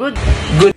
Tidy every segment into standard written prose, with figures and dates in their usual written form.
Good, good,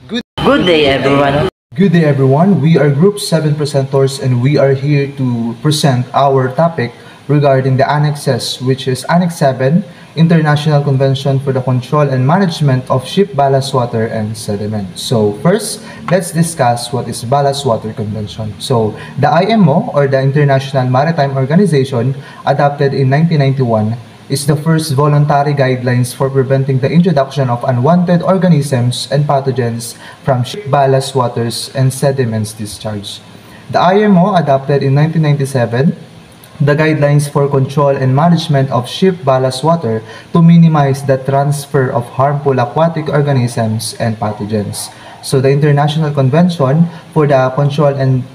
good, good day, everyone. Good day, everyone. We are Group 7 presenters and we are here to present our topic regarding the annexes, which is Annex 7, International Convention for the Control and Management of Ship Ballast Water and Sediment. So first, let's discuss what is Ballast Water Convention. So the IMO, or the International Maritime Organization, adopted in 1991, is the first voluntary guidelines for preventing the introduction of unwanted organisms and pathogens from ship ballast waters and sediments discharge. The IMO adopted in 1997 the guidelines for control and management of ship ballast water to minimize the transfer of harmful aquatic organisms and pathogens. So the International Convention for the Control and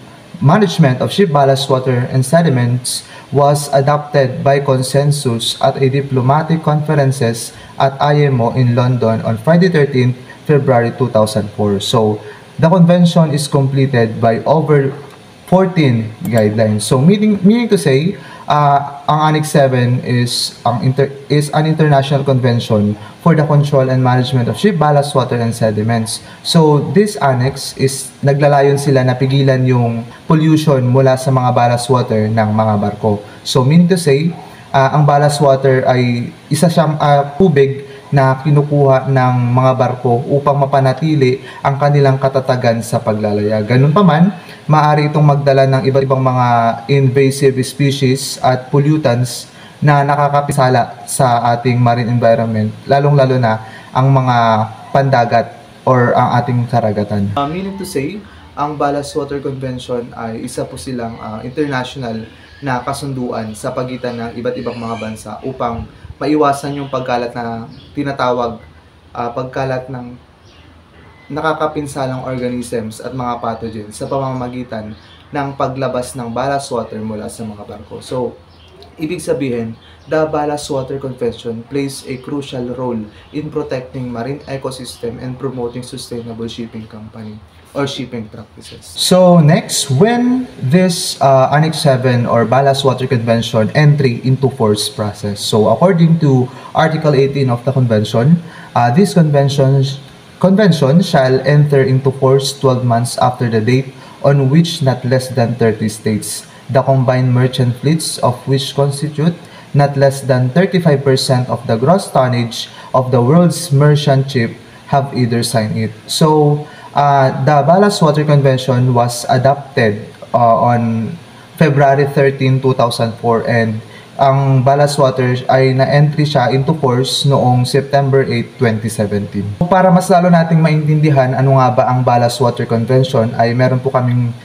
Management of Ship Ballast Water and Sediments was adopted by consensus at a diplomatic conferences at IMO in London on Friday 13 February 2004. So the convention is completed by over 14 guidelines. So meaning to say, ang Annex 7 is an international convention for the control and management of ship ballast water and sediments. So this annex is naglalayon sila na pigilan yung pollution mula sa mga ballast water ng mga barko. So meaning to say, ang ballast water ay isa siyang tubig na kinukuha ng mga barko upang mapanatili ang kanilang katatagan sa paglalaya. Ganun pa man, maaari itong magdala ng iba't ibang mga invasive species at pollutants na nakakapisala sa ating marine environment, lalong-lalo na ang mga pandagat or ang ating karagatan. Meaning to say, ang Ballast Water Convention ay isa po silang international na kasunduan sa pagitan ng iba't ibang mga bansa upang maiwasan yung pagkalat na tinatawag pagkalat ng nakakapinsalang organisms at mga pathogens sa pamamagitan ng paglabas ng ballast water mula sa mga barko. So, ibig sabihin, the Ballast Water Convention plays a crucial role in protecting marine ecosystem and promoting sustainable shipping company or shipping practices. So next, when this Annex 7 or Ballast Water Convention entry into force process. So according to Article 18 of the Convention, this convention shall enter into force 12 months after the date on which not less than 30 states, the combined merchant fleets of which constitute not less than 35% of the gross tonnage of the world's merchant ship, have either signed it. So the Ballast Water Convention was adopted on February 13, 2004 and ang ballast water ay na-entry siya into force noong September 8, 2017. Para mas lalo nating maintindihan ano nga ba ang Ballast Water Convention ay meron po kaming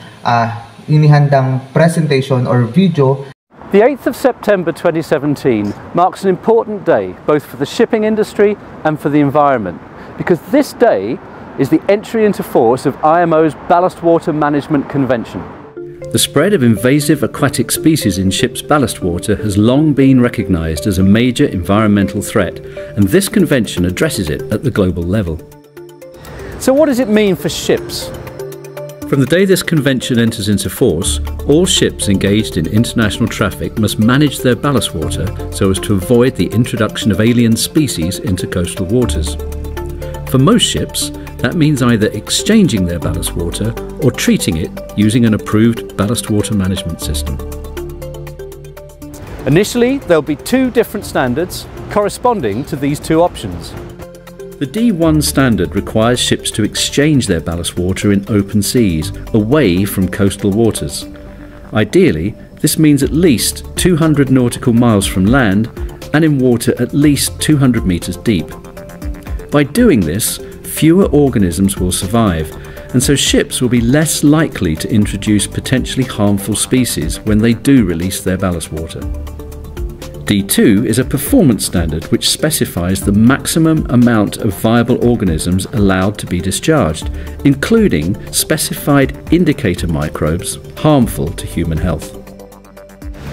inihandang presentation or video. The 8th of September 2017 marks an important day both for the shipping industry and for the environment because this day is the entry into force of IMO's Ballast Water Management Convention. The spread of invasive aquatic species in ships' ballast water has long been recognised as a major environmental threat, and this convention addresses it at the global level. So what does it mean for ships? From the day this convention enters into force, all ships engaged in international traffic must manage their ballast water so as to avoid the introduction of alien species into coastal waters. For most ships, that means either exchanging their ballast water or treating it using an approved ballast water management system. Initially, there'll be two different standards corresponding to these two options. The D1 standard requires ships to exchange their ballast water in open seas, away from coastal waters. Ideally, this means at least 200 nautical miles from land and in water at least 200 metres deep. By doing this, fewer organisms will survive, and so ships will be less likely to introduce potentially harmful species when they do release their ballast water. D2 is a performance standard which specifies the maximum amount of viable organisms allowed to be discharged, including specified indicator microbes harmful to human health.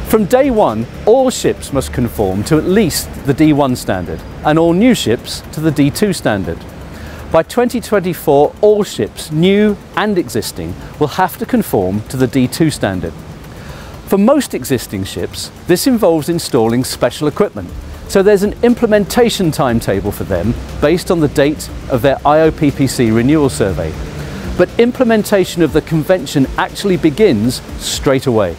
From day one, all ships must conform to at least the D1 standard, and all new ships to the D2 standard. By 2024, all ships, new and existing, will have to conform to the D2 standard. For most existing ships, this involves installing special equipment, So there's an implementation timetable for them based on the date of their IOPPC renewal survey. But implementation of the convention actually begins straight away.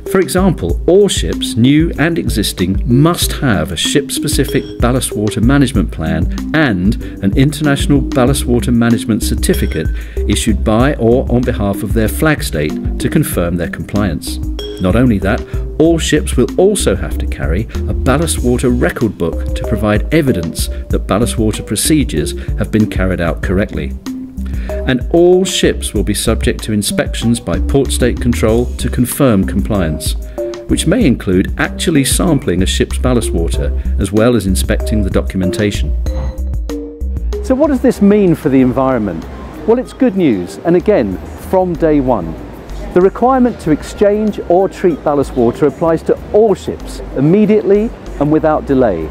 For example, all ships, new and existing, must have a ship-specific ballast water management plan and an International Ballast Water Management Certificate issued by or on behalf of their flag state to confirm their compliance. Not only that, all ships will also have to carry a ballast water record book to provide evidence that ballast water procedures have been carried out correctly. And all ships will be subject to inspections by Port State Control to confirm compliance, which may include actually sampling a ship's ballast water as well as inspecting the documentation. So what does this mean for the environment? Well, it's good news, and again, from day one. The requirement to exchange or treat ballast water applies to all ships immediately and without delay,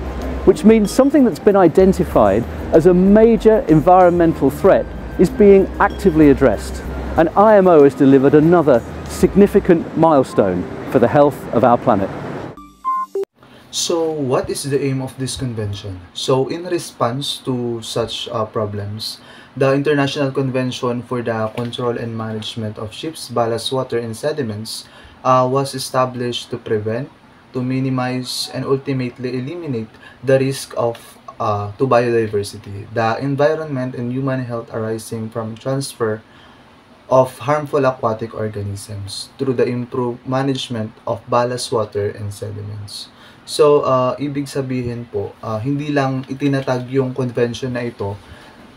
which means something that's been identified as a major environmental threat is being actively addressed, and IMO has delivered another significant milestone for the health of our planet. So, what is the aim of this convention? So, in response to such problems, the International Convention for the Control and Management of Ships, Ballast Water and Sediments was established to prevent, to minimize, and ultimately eliminate the risk of to biodiversity, the environment and human health arising from transfer of harmful aquatic organisms through the improved management of ballast water and sediments. So, ibig sabihin po, hindi lang itinatag yung convention na ito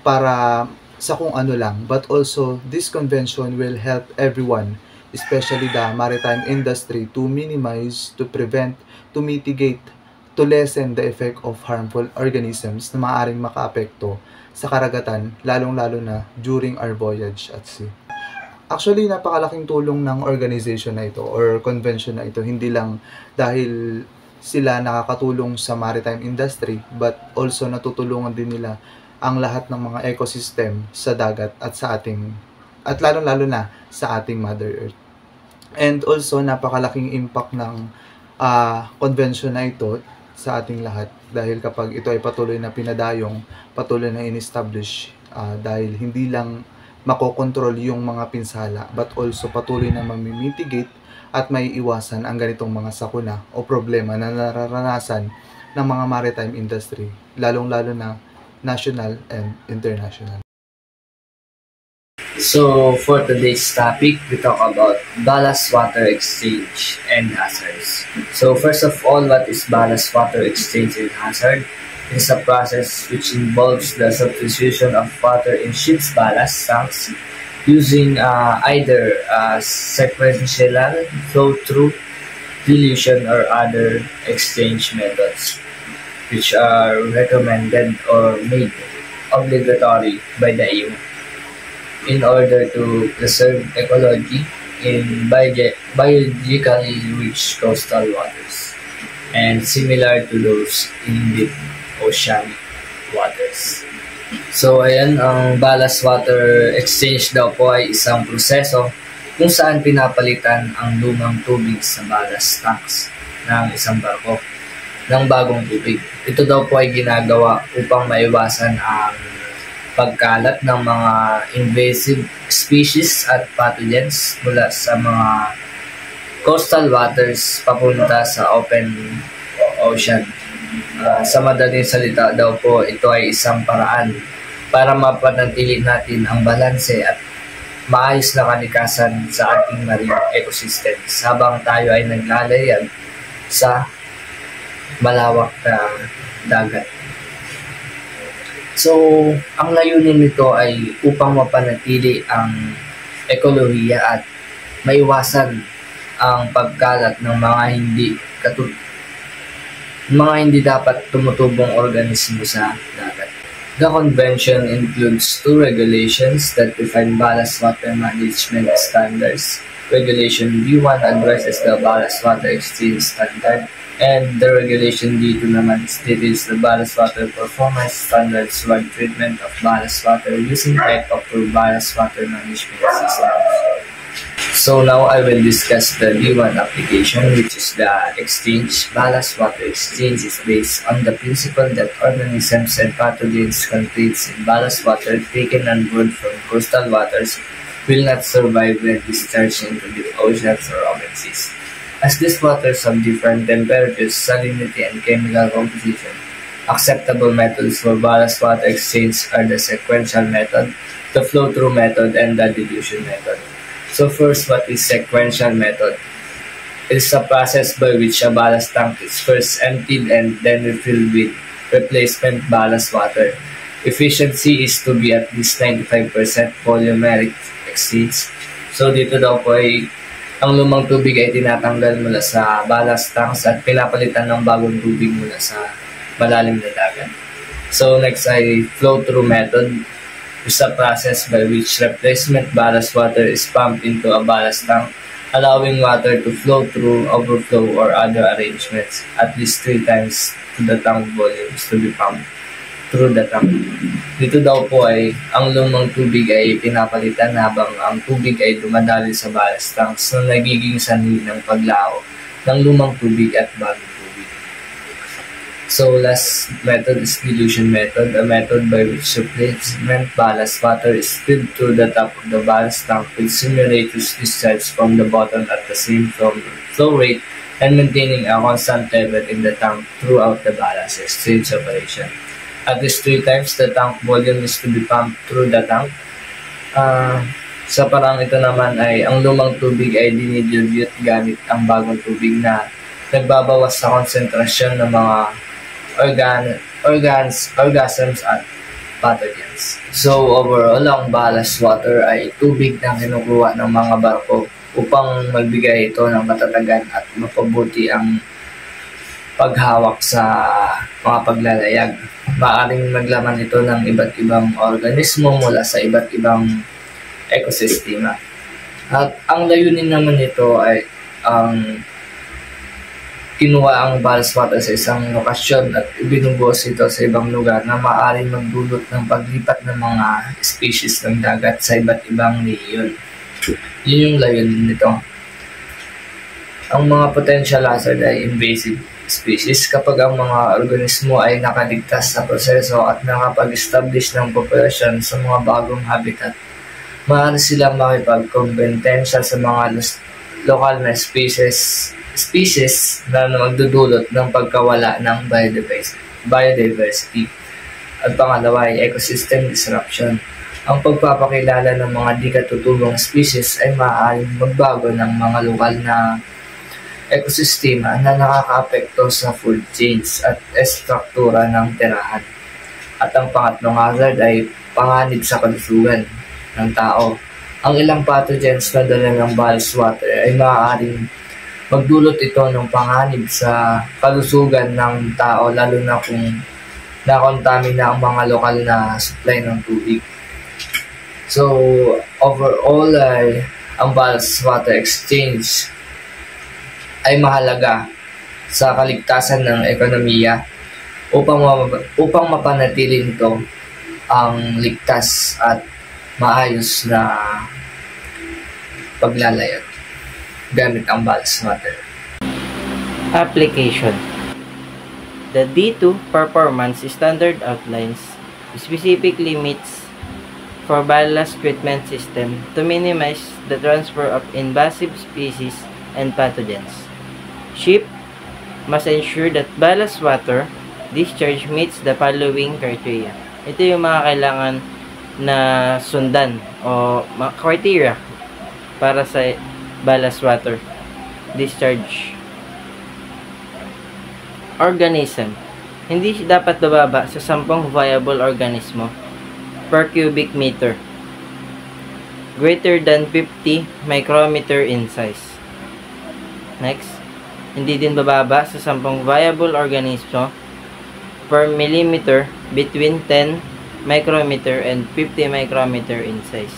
para sa kung ano lang, but also this convention will help everyone, especially the maritime industry, to minimize, to prevent, to mitigate, to lessen the effect of harmful organisms na maaaring makaapekto sa karagatan, lalong-lalo na during our voyage at sea. Actually, napakalaking tulong ng organization na ito or convention na ito, hindi lang dahil sila nakakatulong sa maritime industry, but also natutulungan din nila ang lahat ng mga ecosystem sa dagat at sa ating, at lalong-lalo na sa ating Mother Earth. And also, napakalaking impact ng convention na ito sa ating lahat, dahil kapag ito ay patuloy na pinadayong, patuloy na in-establish, dahil hindi lang makokontrol yung mga pinsala, but also patuloy na mamimitigate at may iwasan ang ganitong mga sakuna o problema na nararanasan ng mga maritime industry, lalong-lalo na national and international. So, for today's topic, we talk about ballast water exchange and hazards. So, first of all, what is ballast water exchange and hazard? It is a process which involves the substitution of water in ship's ballast tanks using either sequential, flow-through, dilution, or other exchange methods, which are recommended or made obligatory by the EU in order to preserve ecology in biologically rich coastal waters and similar to those in deep oceanic waters. So ayan, ang ballast water exchange daw po ay isang proseso kung saan pinapalitan ang lumang tubig sa ballast tanks ng isang barko ng bagong tubig. Ito daw po ay ginagawa upang maiwasan ang pagkalat ng mga invasive species at pathogens mula sa mga coastal waters papunta sa open ocean. Sa madaling salita daw po, ito ay isang paraan para mapanatili natin ang balanse at maayos na kalikasan sa ating marine ecosystems habang tayo ay naglalayag sa malawak na dagat. So, ang layunin nito ay upang mapanatili ang ekolohiya at maiwasan ang pagkalat ng mga hindi dapat tumutubong organismo sa dagat. The convention includes two regulations that define ballast water management standards. Regulation B1 addresses the ballast water exchange standard, and the regulation D2 naman details the ballast water performance standards for treatment of ballast water using type of ballast water management systems. So now I will discuss the D1 application, which is the exchange. Ballast water exchange is based on the principle that organisms and pathogens contained in ballast water taken on board from coastal waters will not survive when discharged into the oceans or open seas. As these waters have different temperatures, salinity, and chemical composition, acceptable methods for ballast water exchange are the sequential method, the flow-through method, and the dilution method. So first, what is sequential method? It is a process by which a ballast tank is first emptied and then refilled with replacement ballast water. Efficiency is to be at least 95% polymeric exchange. So dito daw po ay ang lumang tubig ay tinatanggal mula sa ballast tanks at pinapalitan ng bagong tubig mula sa malalim na dagat. So next ay flow-through method. Is a process by which replacement ballast water is pumped into a ballast tank, allowing water to flow through overflow or other arrangements at least 3 times to the tank volumes to be pumped through the tank. Dito daw po ay ang lumang tubig ay pinapalitan habang ang tubig ay dumadali sa ballast tanks na nagiging sanhi ng paglaho ng lumang tubig at bagong tubig. So last method is dilution method, a method by which replacement ballast water is spilled through the top of the ballast tank with simulators discharged from the bottom at the same flow rate and maintaining a constant level in the tank throughout the ballast exchange operation. At least 3 times the tank volume is to be pumped through the tank. Sa parang ito naman ay ang lumang tubig ay dinidilute gamit ang bagong tubig na nagbabawas sa konsentrasyon ng mga organisms at pathogens. So overall, ang ballast water ay tubig na kinukuha ng mga barko upang magbigay ito ng matatagan at mapabuti ang paghawak sa mga paglalayag. Maaaring maglaman ito ng iba't ibang organismo mula sa iba't ibang ekosistema. At ang layunin naman nito ay ang kinuha ang ballast water sa isang lokasyon at ibinubuhos ito sa ibang lugar na maaaring magdulot ng paglipat ng mga species ng dagat sa iba't ibang rehiyon. Yun yung layunin nito. Ang mga potential hazard ay invasive species. Kapag ang mga organismo ay nakaligtas sa proseso at nakapag-establish ng populasyon sa mga bagong habitat, maaari silang makipagkompetensya sa mga lokal na species na magdudulot ng pagkawala ng biodiversity. At pangalawa ay ecosystem disruption. Ang pagpapakilala ng mga di katutubong species ay maaaring magbago ng mga lokal na ekosistema na nakakaapekto sa food chains at estruktura ng tirahan. At ang pangatlong hazard ay panganib sa kalusugan ng tao. Ang ilang pathogens na dala ng ballast water ay maaaring magdulot ito ng panganib sa kalusugan ng tao, lalo na kung nakontamina ang mga lokal na supply ng tubig. So, overall, ang ballast water exchange ay mahalaga sa kaligtasan ng ekonomiya upang mapanatili nito ang ligtas at maayos na paglalayag gamit ang ballast water. Application. The D2 Performance Standard outlines specific limits for ballast treatment system to minimize the transfer of invasive species and pathogens. Ship must ensure that ballast water discharge meets the following criteria. Ito yung mga kailangan na sundan o criteria para sa ballast water discharge. Organism. Hindi dapat bababa sa 10 viable organismo per cubic meter. Greater than 50 micrometer in size. Next. Hindi din bababa sa 10 viable organismo per millimeter between 10 micrometer and 50 micrometer in size.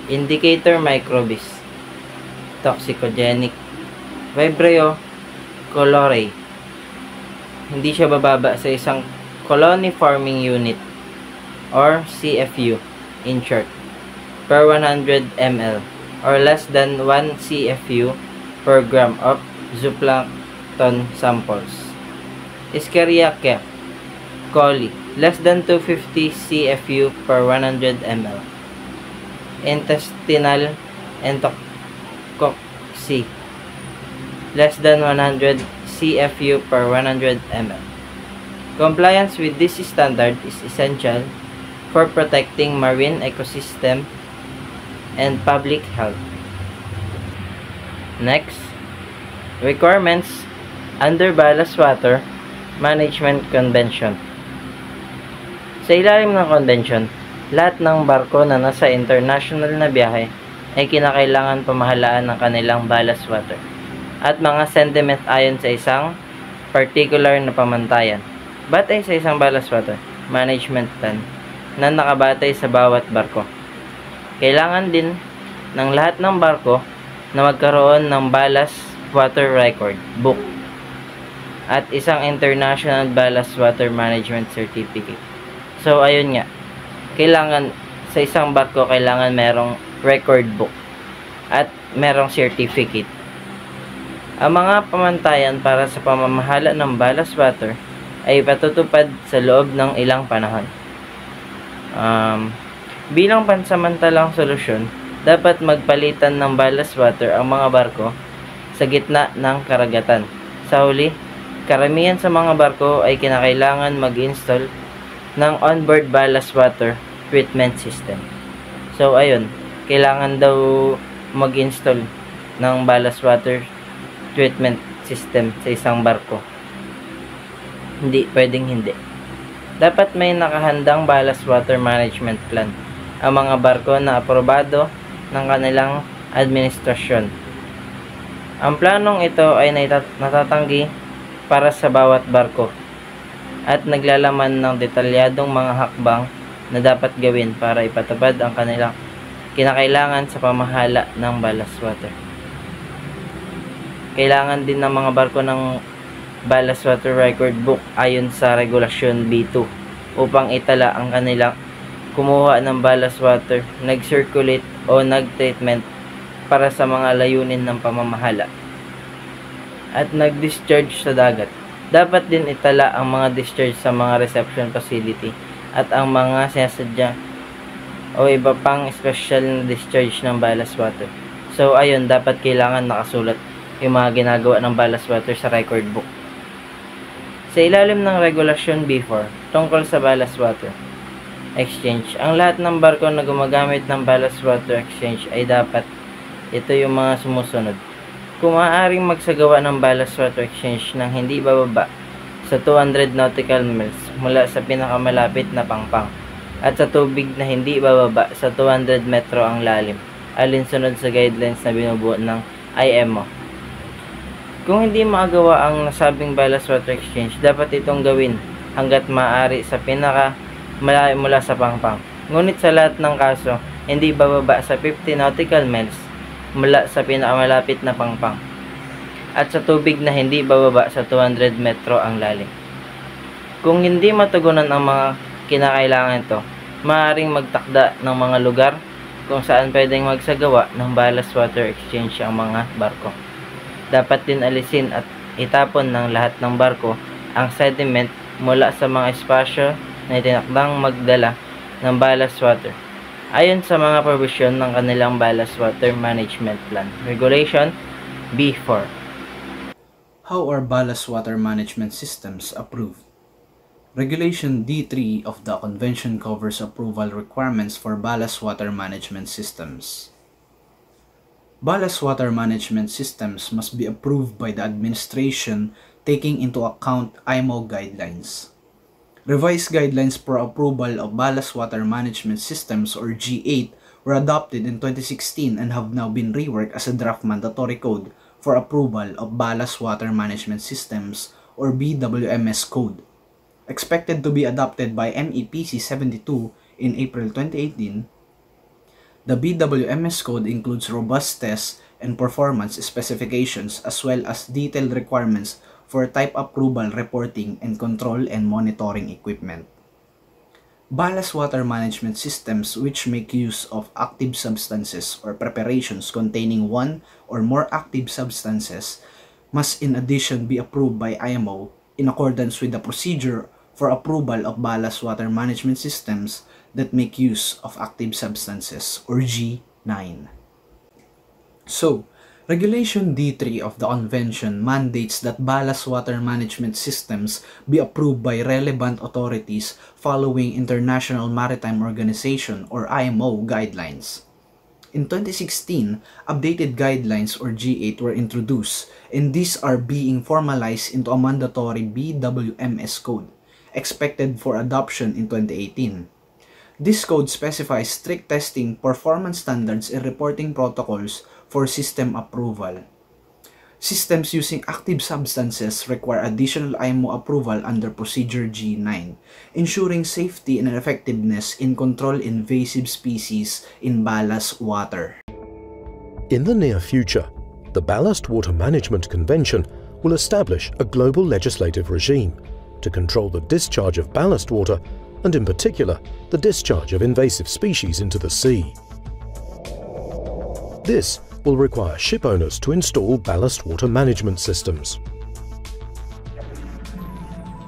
Indicator microbes. Toxicogenic. Vibrio chloride. Hindi siya bababa sa isang colony forming unit or CFU in short per 100 ml. or less than 1 CFU per gram of zooplankton samples. Escherichia coli, less than 250 CFU per 100 ml. Intestinal enterococci, less than 100 CFU per 100 ml. Compliance with this standard is essential for protecting marine ecosystem and public health. Next, requirements under Ballast Water Management Convention. Sa ilalim ng convention, lahat ng barko na nasa international na biyahe ay kinakailangan pamahalaan ng kanilang ballast water at mga sediment ayon sa isang particular na pamantayan. Batay sa isang ballast water management plan na nakabatay sa bawat barko. Kailangan din ng lahat ng barko na magkaroon ng ballast water record book at isang international ballast water management certificate. So ayun nga, kailangan sa isang barko kailangan merong record book at merong certificate. Ang mga pamantayan para sa pamamahala ng ballast water ay patutupad sa loob ng ilang panahon. Bilang pansamantalang solusyon, dapat magpalitan ng ballast water ang mga barko sa gitna ng karagatan. Sa huli, karamihan sa mga barko ay kinakailangan mag-install ng onboard ballast water treatment system. So ayun, kailangan daw mag-install ng ballast water treatment system sa isang barko. Hindi pwedeng hindi. Dapat may nakahandang ballast water management plan ang mga barko na aprobado ng kanilang administrasyon. Ang planong ito ay natatanggi para sa bawat barko at naglalaman ng detalyadong mga hakbang na dapat gawin para ipatupad ang kanilang kinakailangan sa pamahala ng ballast water. Kailangan din ng mga barko ng ballast water record book ayon sa regulasyon B2 upang itala ang kanilang kumuha ng ballast water, nag-circulate o nag-treatment para sa mga layunin ng pamamahala at nag-discharge sa dagat. Dapat din itala ang mga discharge sa mga reception facility at ang mga sinasadya o iba pang special na discharge ng ballast water. So ayun, dapat kailangan nakasulat yung mga ginagawa ng ballast water sa record book. Sa ilalim ng regulasyon B4 tungkol sa ballast water exchange, ang lahat ng barko na gumagamit ng ballast water exchange ay dapat ito yung mga sumusunod. Kung maaaring magsagawa ng ballast water exchange ng hindi bababa sa 200 nautical miles mula sa pinakamalapit na pangpang at sa tubig na hindi bababa sa 200 metro ang lalim, alinsunod sa guidelines na binubuo ng IMO. Kung hindi magawa ang nasabing ballast water exchange, dapat itong gawin hanggat maaari sa pinakamalayo mula sa pangpang. Ngunit sa lahat ng kaso, hindi bababa sa 50 nautical miles mula sa pinakamalapit na pangpang at sa tubig na hindi bababa sa 200 metro ang lalim. Kung hindi matugunan ang mga kinakailangan ito, maaaring magtakda ng mga lugar kung saan pwedeng magsagawa ng ballast water exchange ang mga barko. Dapat din alisin at itapon ng lahat ng barko ang sediment mula sa mga espasyo na itinakdang magdala ng ballast water ayon sa mga provision ng kanilang ballast water management plan. Regulation B4. How are ballast water management systems approved? Regulation D3 of the Convention covers approval requirements for ballast water management systems. Ballast water management systems must be approved by the administration taking into account IMO guidelines. Revised guidelines for approval of ballast water management systems or G8 were adopted in 2016 and have now been reworked as a draft mandatory code for approval of ballast water management systems or BWMS code. Expected to be adopted by MEPC 72 in April 2018, the BWMS code includes robust tests and performance specifications as well as detailed requirements for type approval reporting and control and monitoring equipment. Ballast water management systems which make use of active substances or preparations containing one or more active substances must in addition be approved by IMO in accordance with the procedure for approval of ballast water management systems that make use of active substances, or G9. So, Regulation D3 of the Convention mandates that ballast water management systems be approved by relevant authorities following International Maritime Organization or IMO guidelines. In 2016, updated guidelines or G8 were introduced, and these are being formalized into a mandatory BWMS code, expected for adoption in 2018. This code specifies strict testing, performance standards, and reporting protocols for system approval. Systems using active substances require additional IMO approval under Procedure G9, ensuring safety and effectiveness in control invasive species in ballast water. In the near future, the Ballast Water Management Convention will establish a global legislative regime to control the discharge of ballast water and, in particular, the discharge of invasive species into the sea. This will require ship owners to install ballast water management systems.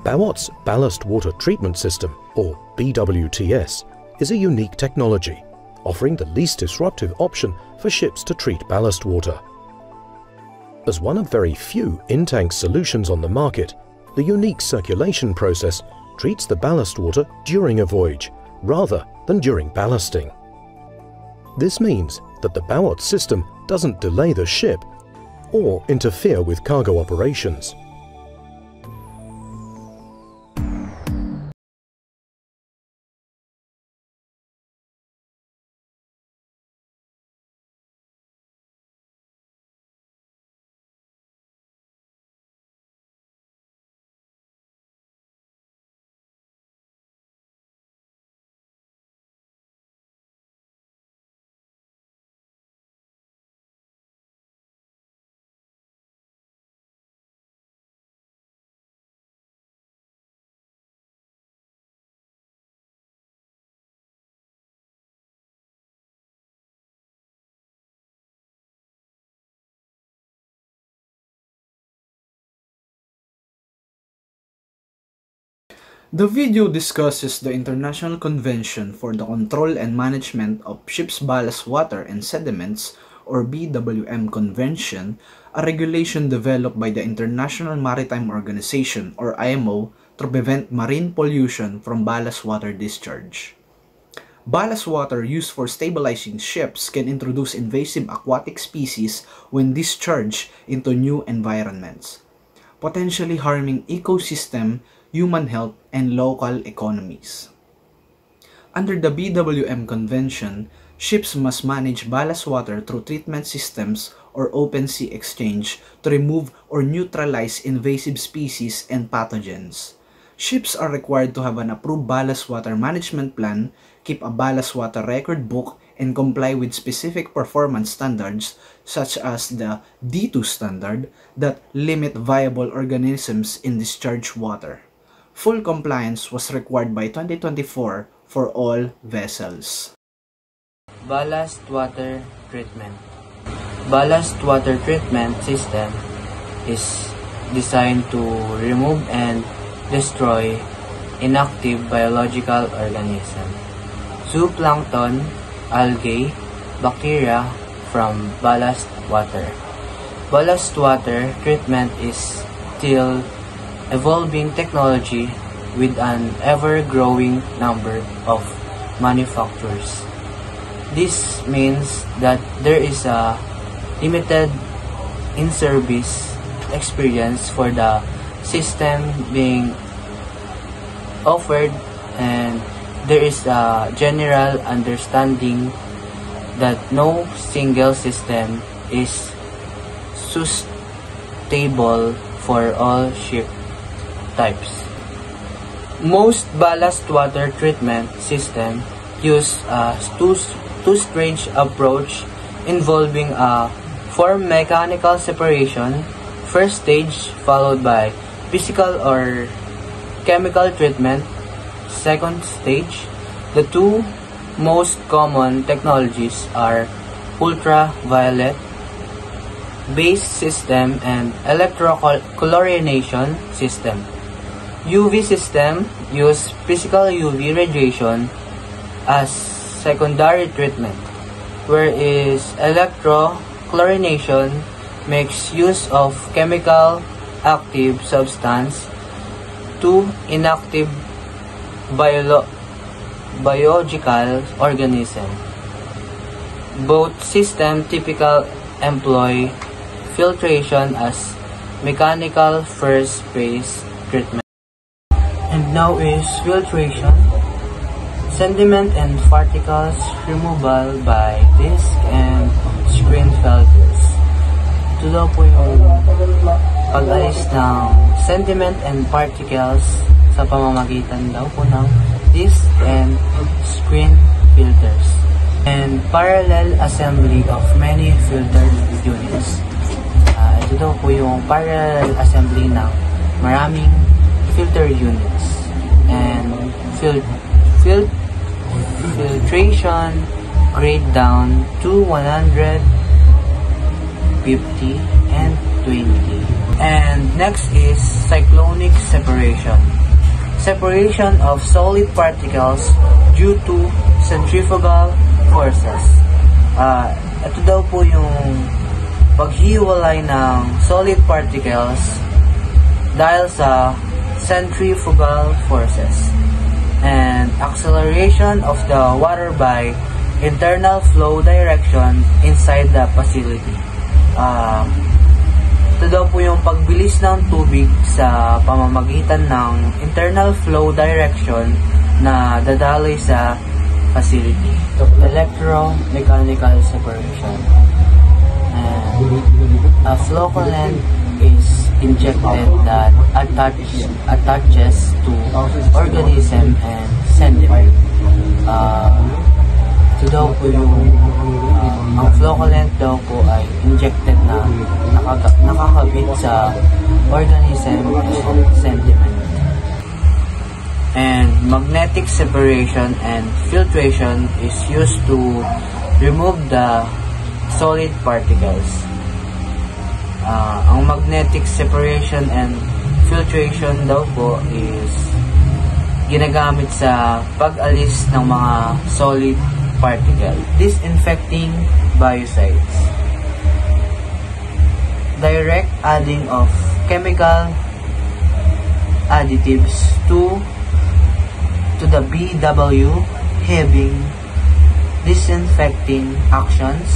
BWOT's Ballast Water Treatment System, or BWTS, is a unique technology, offering the least disruptive option for ships to treat ballast water. As one of very few in-tank solutions on the market, the unique circulation process treats the ballast water during a voyage, rather than during ballasting. This means that the BWOT system doesn't delay the ship or interfere with cargo operations. The video discusses the International Convention for the Control and Management of Ships' Ballast Water and Sediments, or BWM Convention, a regulation developed by the International Maritime Organization, or IMO, to prevent marine pollution from ballast water discharge. Ballast water used for stabilizing ships can introduce invasive aquatic species when discharged into new environments, potentially harming ecosystem, human health, and local economies. Under the BWM Convention, ships must manage ballast water through treatment systems or open sea exchange to remove or neutralize invasive species and pathogens. Ships are required to have an approved ballast water management plan, keep a ballast water record book, and comply with specific performance standards such as the D2 standard that limit viable organisms in discharged water. Full compliance was required by 2024 for all vessels. Ballast water treatment. Ballast water treatment system is designed to remove and destroy inactive biological organisms, zooplankton, algae, bacteria from ballast water. Ballast water treatment is still evolving technology with an ever-growing number of manufacturers. This means that there is a limited in-service experience for the system being offered, and there is a general understanding that no single system is suitable for all ship types. Most ballast water treatment systems use a two-stage approach involving a form mechanical separation, first stage, followed by physical or chemical treatment, second stage, The two most common technologies are ultraviolet based system and electrochlorination system. UV system use physical UV radiation as secondary treatment, whereas electrochlorination makes use of chemical active substance to inactive biological organism. Both systems typically employ filtration as mechanical first phase treatment. And now is filtration. Sediment and particles removal by disc and screen filters. Ito daw po yung pag-alis ng sediment and particles sa pamamagitan daw po ng disc and screen filters. And parallel assembly of many filtered units. Ito daw po yung parallel assembly ng maraming filter units. And filtration grade down to 150 and 20. And next is cyclonic separation. Separation of solid particles due to centrifugal forces. Ito daw po yung paghiwalay ng solid particles dahil sa centrifugal forces. And acceleration of the water by internal flow direction inside the facility. Ito daw po yung pagbilis ng tubig sa pamamagitan ng internal flow direction na dadaloy sa facility. Electromechanical separation. A flow current is injected that attaches to organism and sediment. Ito daw po yung ang flow current daw po ay injected na nakakabit sa organism and sediment. And magnetic separation and filtration is used to remove the solid particles. Ang magnetic separation and filtration daw po is ginagamit sa pag-alis ng mga solid particles. Disinfecting biocides. Direct adding of chemical additives to the BW having disinfecting actions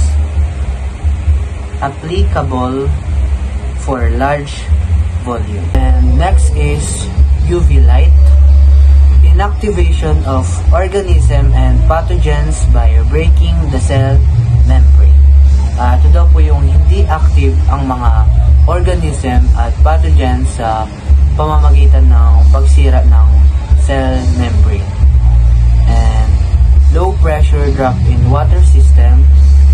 applicable for large volume. And next is UV light. Inactivation of organism and pathogens by breaking the cell membrane. Ito daw po yung hindi active ang mga organism at pathogens sa pamamagitan ng pagsira ng cell membrane. And low pressure drop in water system.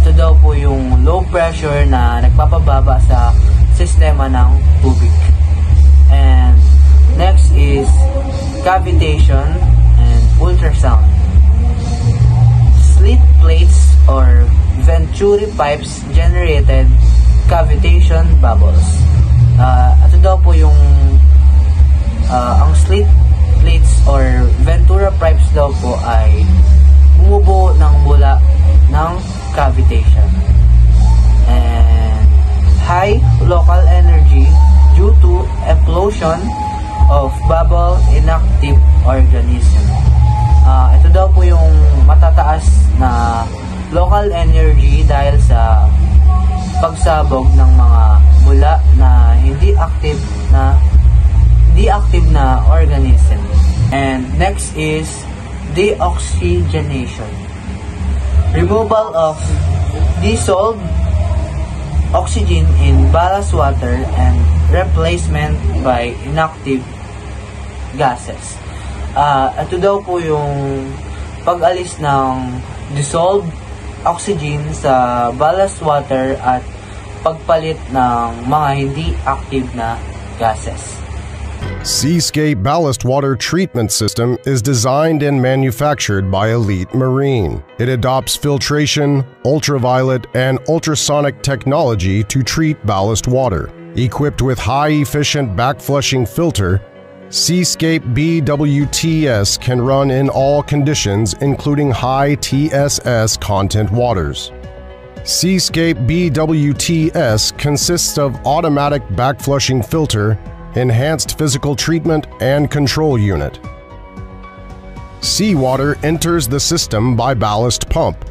Ito daw po yung low pressure na nagpapababa sa sistema ng tubig. And next is cavitation and ultrasound. Slit plates or venturi pipes generated cavitation bubbles. Ito daw po yung ang slit plates or ventura pipes daw po ay bumubuo ng bula ng cavitation. And high local energy due to explosion of bubble inactive organism. Ito daw po yung matataas na local energy dahil sa pagsabog ng mga bula na hindi active na organism. And next is deoxygenation. Removal of dissolved oxygen in ballast water and replacement by inactive gases. Ito daw po yung pag-alis ng dissolved oxygen sa ballast water at pagpalit ng mga hindi active na gases. Seascape Ballast Water Treatment System is designed and manufactured by Elite Marine. It adopts filtration, ultraviolet, and ultrasonic technology to treat ballast water. Equipped with high-efficient backflushing filter, Seascape BWTS can run in all conditions, including high TSS content waters. Seascape BWTS consists of automatic backflushing filter, enhanced physical treatment, and control unit. Seawater enters the system by ballast pump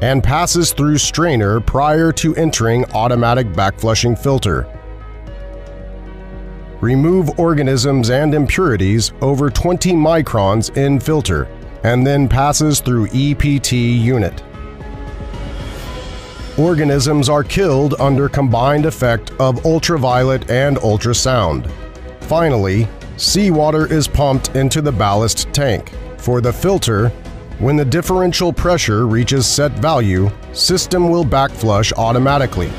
and passes through strainer prior to entering automatic backflushing filter. Remove organisms and impurities over 20 microns in filter and then passes through EPT unit. Organisms are killed under combined effect of ultraviolet and ultrasound. Finally, seawater is pumped into the ballast tank. For the filter, when the differential pressure reaches set value, system will backflush automatically.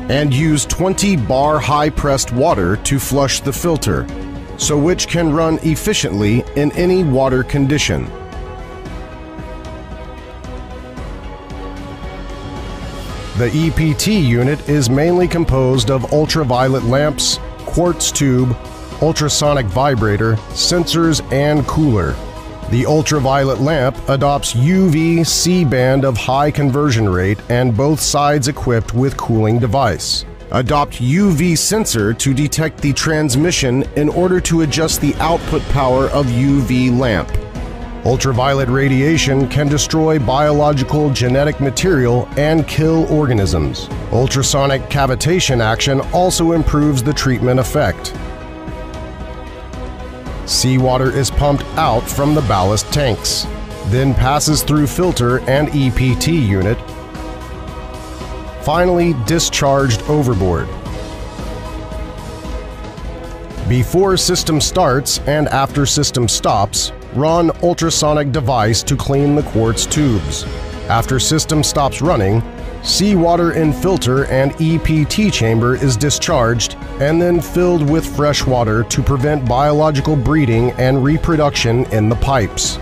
And use 20 bar high-pressed water to flush the filter, so which can run efficiently in any water condition. The EPT unit is mainly composed of ultraviolet lamps, quartz tube, ultrasonic vibrator, sensors, and cooler. The ultraviolet lamp adopts UV C-band of high conversion rate and both sides equipped with cooling device. Adopt UV sensor to detect the transmission in order to adjust the output power of UV lamp. Ultraviolet radiation can destroy biological genetic material and kill organisms. Ultrasonic cavitation action also improves the treatment effect. Seawater is pumped out from the ballast tanks, then passes through filter and EPT unit, finally discharged overboard. Before system starts and after system stops, run ultrasonic device to clean the quartz tubes. After system stops running, seawater in filter and EPT chamber is discharged and then filled with fresh water to prevent biological breeding and reproduction in the pipes.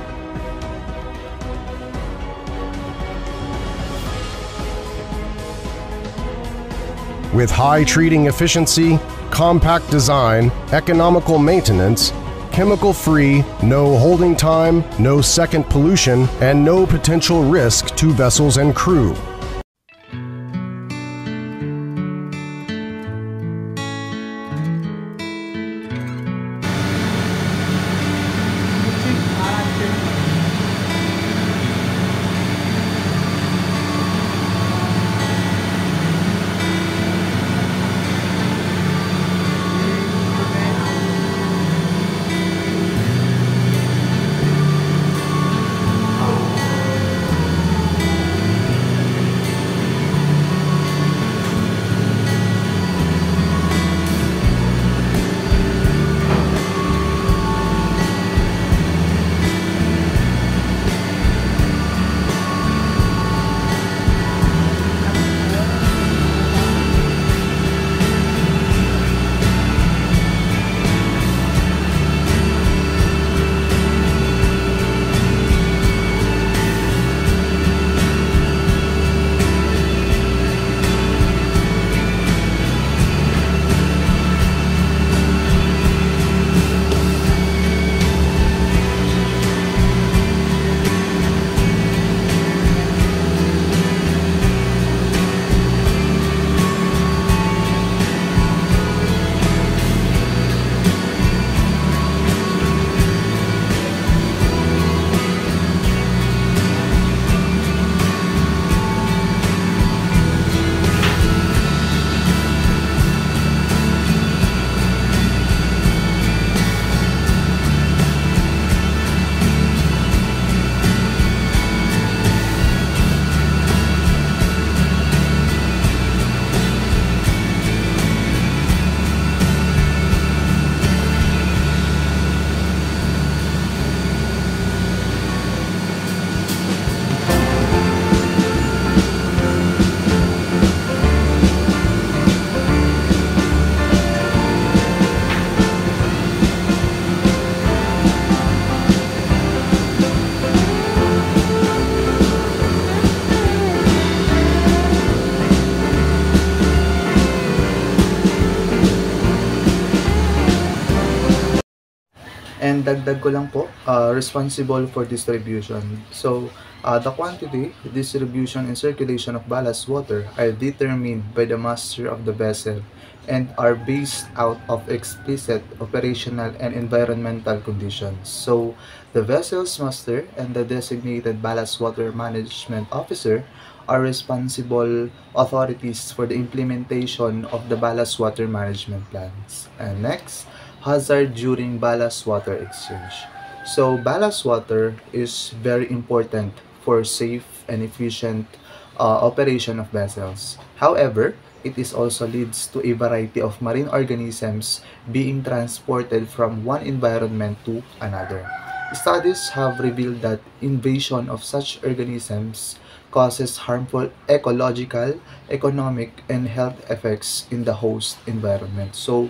With high treating efficiency, compact design, economical maintenance, chemical-free, no holding time, no second pollution, and no potential risk to vessels and crew. And dagdag ko lang po, responsible for distribution. So, the quantity, distribution, and circulation of ballast water are determined by the master of the vessel and are based out of explicit operational and environmental conditions. So, the vessel's master and the designated ballast water management officer are responsible authorities for the implementation of the ballast water management plans. And next, hazard during ballast water exchange. So ballast water is very important for safe and efficient operation of vessels. However, it is also leads to a variety of marine organisms being transported from one environment to another. Studies have revealed that invasion of such organisms causes harmful ecological, economic, and health effects in the host environment. So,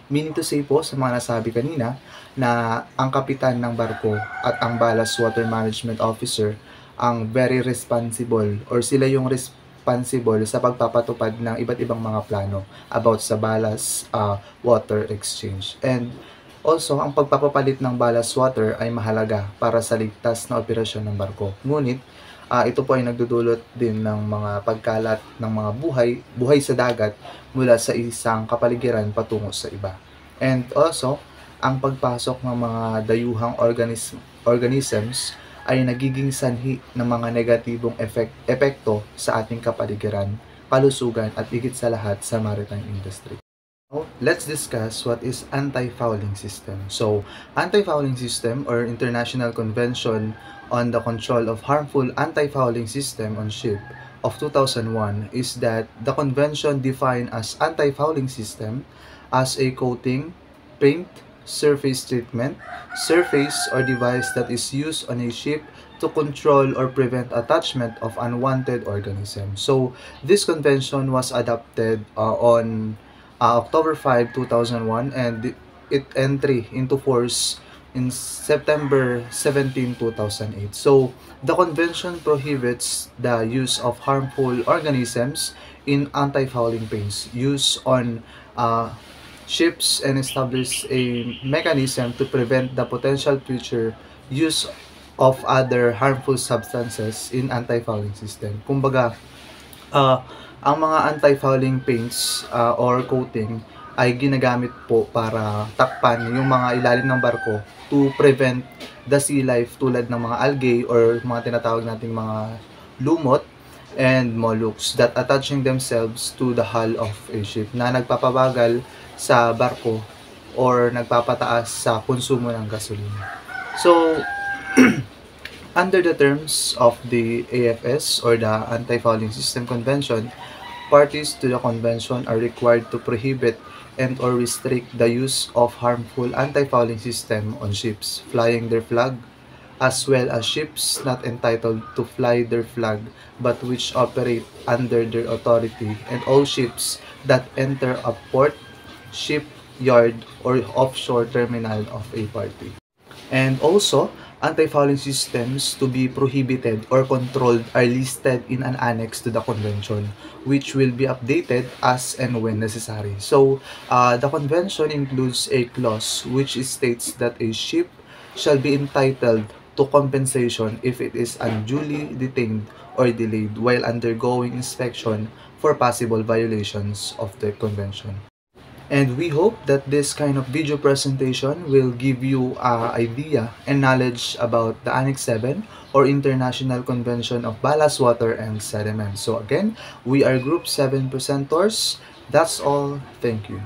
meaning to say po sa mga nasabi kanina na ang kapitan ng barko at ang ballast water management officer ang very responsible or sila yung responsible sa pagpapatupad ng iba't ibang mga plano about sa ballast water exchange. And also, ang pagpapapalit ng ballast water ay mahalaga para sa ligtas na operasyon ng barko. Ngunit, ito po ay nagdudulot din ng mga pagkalat ng mga buhay sa dagat mula sa isang kapaligiran patungo sa iba. And also, ang pagpasok ng mga dayuhang organisms ay nagiging sanhi ng mga negatibong epekto sa ating kapaligiran, kalusugan at higit sa lahat sa maritime industry. Now, let's discuss what is anti-fouling system. So, anti-fouling system or International Convention on the Control of Harmful Anti-Fouling System on Ship of 2001 is that the convention defined as anti-fouling system as a coating, paint, surface treatment, surface or device that is used on a ship to control or prevent attachment of unwanted organisms. So, this convention was adopted on October 5, 2001 and it entry into force in September 17, 2008. So, the convention prohibits the use of harmful organisms in anti-fouling paints used on ships and establish a mechanism to prevent the potential future use of other harmful substances in anti-fouling system. Kumbaga, ang mga anti-fouling paints or coating ay ginagamit po para takpan yung mga ilalim ng barko to prevent the sea life tulad ng mga algae or mga tinatawag nating mga lumot and mollusks that attaching themselves to the hull of a ship na nagpapabagal sa barko or nagpapataas sa konsumo ng gasolina. So, under the terms of the AFS or the Anti-Fouling System Convention, parties to the convention are required to prohibit and or restrict the use of harmful anti-fouling system on ships flying their flag, as well as ships not entitled to fly their flag but which operate under their authority, and all ships that enter a port, shipyard, or offshore terminal of a party. And also, anti-fouling systems to be prohibited or controlled are listed in an annex to the convention, which will be updated as and when necessary. So, the convention includes a clause which states that a ship shall be entitled to compensation if it is unduly detained or delayed while undergoing inspection for possible violations of the convention. And we hope that this kind of video presentation will give you an idea and knowledge about the Annex 7 or International Convention of Ballast Water and Sediment. So again, we are Group 7 presenters. That's all. Thank you.